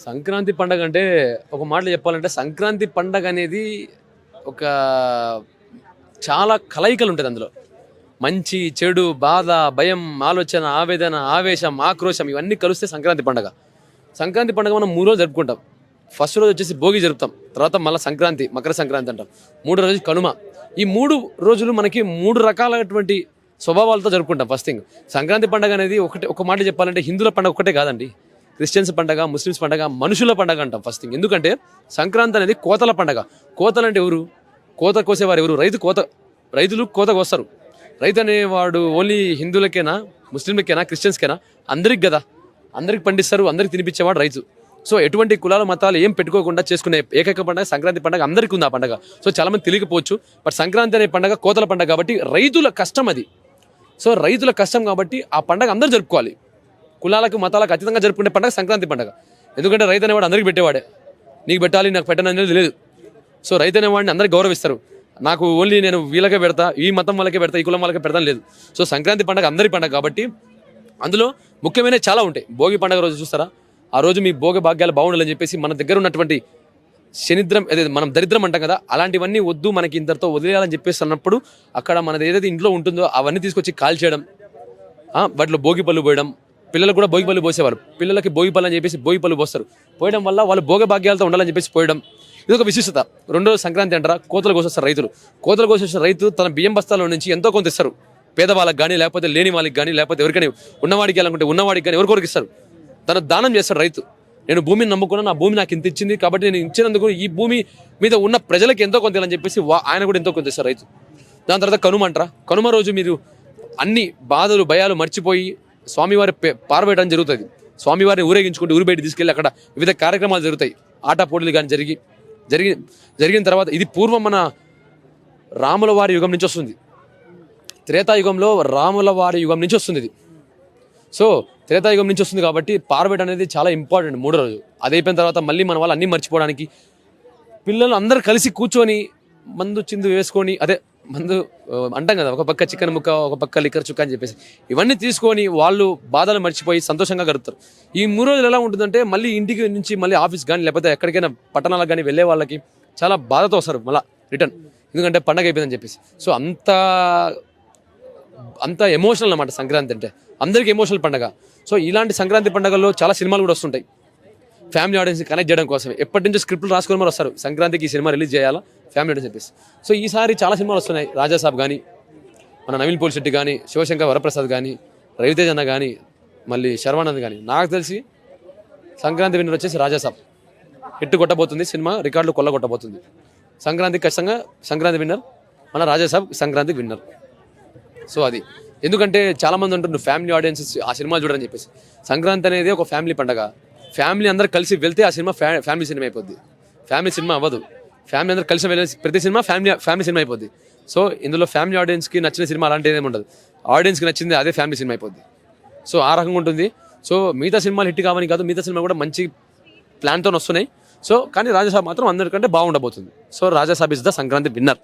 సంక్రాంతి పండగ అంటే ఒక మాటలో చెప్పాలంటే సంక్రాంతి పండగ అనేది ఒక చాలా కలయికలు ఉంటుంది అందులో. మంచి, చెడు, బాధ, భయం, ఆలోచన, ఆవేదన, ఆవేశం, ఆక్రోశం ఇవన్నీ కలిస్తే సంక్రాంతి పండగ. సంక్రాంతి పండగ మనం 3 రోజులు జరుపుకుంటాం. ఫస్ట్ రోజు వచ్చేసి భోగి జరుపుతాం. తర్వాత మళ్ళీ సంక్రాంతి, మకర సంక్రాంతి అంటాం. 3వ రోజు కనుమ. ఈ 3 రోజులు మనకి 3 రకాలైనటువంటి స్వభావాలతో జరుపుకుంటాం. ఫస్ట్ థింగ్ సంక్రాంతి పండగ అనేది ఒక మాట చెప్పాలంటే హిందువుల పండగ ఒకటే కాదండి. క్రిస్టియన్స్ పండగ, ముస్లిమ్స్ పండగ, మనుషుల పండగ అంటాం ఫస్ట్ థింగ్. ఎందుకంటే సంక్రాంతి అనేది కోతల పండగ. కోతలు అంటే ఎవరు? కోత కోసేవారు ఎవరు? రైతులు కోత కోస్తారు. రైతు అనేవాడు ఓన్లీ హిందువులకేనా, ముస్లింలకేనా, క్రిస్టియన్స్కేనా? అందరికి కదా. అందరికి పండిస్తారు, అందరికి తినిపించేవాడు రైతు. సో ఎటువంటి కులాల మతాలు ఏం పెట్టుకోకుండా చేసుకునే ఏకైక పండుగ సంక్రాంతి పండుగ. అందరికీ ఉంది ఆ పండుగ. సో చాలామంది తెలియకపోవచ్చు. బట్ సంక్రాంతి అనే పండుగ కోతల పండుగ కాబట్టి రైతుల కష్టం అది. సో రైతుల కష్టం కాబట్టి ఆ పండుగ అందరూ జరుపుకోవాలి. కులాలకు మతాలకు అతీతంగా జరుపుకునే పండుగ సంక్రాంతి పండుగ. ఎందుకంటే రైతు అనేవాడు అందరికి పెట్టేవాడే. నీకు పెట్టాలి, నాకు పెట్టను అనేది లేదు. సో రైతు అనేవాడిని అందరికి గౌరవిస్తారు. నాకు ఓన్లీ నేను వీళ్ళకే పెడతా, ఈ మతం వాళ్ళకే పెడతా, ఈ కులం వాళ్ళకే పెడతాను లేదు. సో సంక్రాంతి పండుగ అందరి పండుగ కాబట్టి అందులో ముఖ్యమైన చాలా ఉంటాయి. భోగి పండుగ రోజు చూస్తారా, ఆ రోజు మీ భోగ భాగ్యాలు బాగుండాలని చెప్పేసి మన దగ్గర ఉన్నటువంటి శనిద్రం అదే మనం దరిద్రం అంటాం కదా, అలాంటివన్నీ వద్దు మనకి ఇంతటితో వదిలేయాలని చెప్పేసి అన్నప్పుడు అక్కడ మనది ఏదైతే ఇంట్లో ఉంటుందో అవన్నీ తీసుకొచ్చి కాల్చేయడం, వాటిలో భోగి పళ్ళు పోయడం. పిల్లలకు కూడా భోగి పళ్ళు పోసేవారు. పిల్లలకి భోగి పళ్ళు అని చెప్పేసి భోగి పళ్ళు పోస్తారు. పోయడం వల్ల వాళ్ళు భోగ భాగ్యాలతో ఉండాలని చెప్పేసి పోయడం. ఇది ఒక విశిష్టత. రెండో సంక్రాంతి అంటారా, కోతలు కోసేస్తారు రైతులు. కోతలు కోసేసిన రైతు తన బియ్యం బస్తాల నుంచి ఎంతో కొంత ఇస్తారు. పేదవాళ్ళకి కానీ, లేకపోతే లేని వాళ్ళకి కానీ, లేకపోతే ఎవరికైనా ఉన్నవాడికి అనుకుంటే ఉన్నవాడికి కానీ ఎవరికొరికి ఇస్తారు. తన దానం చేస్తాడు రైతు. నేను భూమిని నమ్ముకున్నా, నా భూమి నాకు ఇంత ఇచ్చింది కాబట్టి నేను ఇచ్చినందుకు ఈ భూమి మీద ఉన్న ప్రజలకు ఎంతో కొంత అని చెప్పేసి ఆయన కూడా ఎంతో కొంత ఇస్తారు రైతు. దాని తర్వాత కనుమ అంటారా, కనుమ రోజు మీరు అన్ని బాధలు భయాలు మర్చిపోయి స్వామివారి పారవేయడం జరుగుతుంది. స్వామివారిని ఊరేగించుకుంటూ ఊరు బయట తీసుకెళ్ళి అక్కడ వివిధ కార్యక్రమాలు జరుగుతాయి. ఆట పోటీలు కానీ జరిగిన తర్వాత ఇది పూర్వం మన రాముల వారి యుగం నుంచి వస్తుంది. త్రేతాయుగంలో రాముల వారి యుగం నుంచి వస్తుంది ఇది. సో త్రేతాయుగం నుంచి వస్తుంది కాబట్టి పారవేట అనేది చాలా ఇంపార్టెంట్ 3వ రోజు. అది అయిపోయిన తర్వాత మళ్ళీ మన వాళ్ళు అన్నీ మర్చిపోవడానికి పిల్లలు అందరూ కలిసి కూర్చొని మందు చిందు వేసుకొని, అదే మందు అంటాం కదా, ఒక పక్క చికెన్ ముక్క, ఒక పక్క లిక్కర్ చుక్క అని చెప్పేసి ఇవన్నీ తీసుకొని వాళ్ళు బాధలు మర్చిపోయి సంతోషంగా గడుపుతారు. ఈ 3 రోజులు ఎలా ఉంటుందంటే మళ్ళీ ఇంటికి నుంచి మళ్ళీ ఆఫీస్ కానీ లేకపోతే ఎక్కడికైనా పట్టణాలకు కానీ వెళ్ళే వాళ్ళకి చాలా బాధతో వస్తారు మళ్ళీ రిటర్న్. ఎందుకంటే పండగ అయిపోయిందని చెప్పేసి. సో అంత ఎమోషనల్ అన్నమాట సంక్రాంతి అంటే. అందరికీ ఎమోషనల్ పండగ. సో ఇలాంటి సంక్రాంతి పండుగల్లో చాలా సినిమాలు కూడా వస్తుంటాయి ఫ్యామిలీ ఆడియన్స్ని కనెక్ట్ చేయడం కోసమే. ఎప్పటి నుంచో స్క్రిప్ట్లు రాసుకొని మరి వస్తారు, సంక్రాంతికి ఈ సినిమా రిలీజ్ చేయాలా ఫ్యామిలీ ఆడియన్స్ చెప్పేసి. సో ఈసారి చాలా సినిమాలు వస్తున్నాయి. రాజాసాబ్ కానీ, మన నవీన్ పోలిశెట్టి కానీ, శివశంకర్ వరప్రసాద్ కానీ, రవితేజ్ అన్న కానీ, మళ్ళీ శర్వానంద్ కానీ. నాకు తెలిసి సంక్రాంతి విన్నర్ వచ్చేసి రాజాసాబ్ హిట్ కొట్టబోతుంది. సినిమా రికార్డులు కొల్లగొట్టబోతుంది. సంక్రాంతికి ఖచ్చితంగా సంక్రాంతి విన్నర్ మన రాజాసాబ్ సంక్రాంతికి విన్నర్. సో అది ఎందుకంటే చాలామంది అంటున్నారు ఫ్యామిలీ ఆడియన్సెస్ ఆ సినిమాలు చూడని చెప్పేసి. సంక్రాంతి అనేది ఒక ఫ్యామిలీ పండగ. ఫ్యామిలీ అందరూ కలిసి వెళ్తే ఆ సినిమా ఫ్యామిలీ సినిమా అయిపోద్ది. ఫ్యామిలీ సినిమా అవ్వదు. ఫ్యామిలీ అందరూ కలిసి వెళ్ళే ప్రతి సినిమా ఫ్యామిలీ సినిమా అయిపోద్ది. సో ఇందులో ఫ్యామిలీ ఆడియన్స్కి నచ్చిన సినిమా అలాంటిది ఏమి ఉండదు. ఆడియన్స్కి నచ్చింది అదే ఫ్యామిలీ సినిమా అయిపోద్ది. సో ఆ రకంగా ఉంటుంది. సో మిగతా సినిమాలు హిట్ కావని కాదు, మిగతా సినిమా కూడా మంచి ప్లాన్తో వస్తున్నాయి. సో కానీ రాజాసాబ్ మాత్రం అందరికంటే బాగుండబోతుంది. So Rajasaab is the Sankranti winner.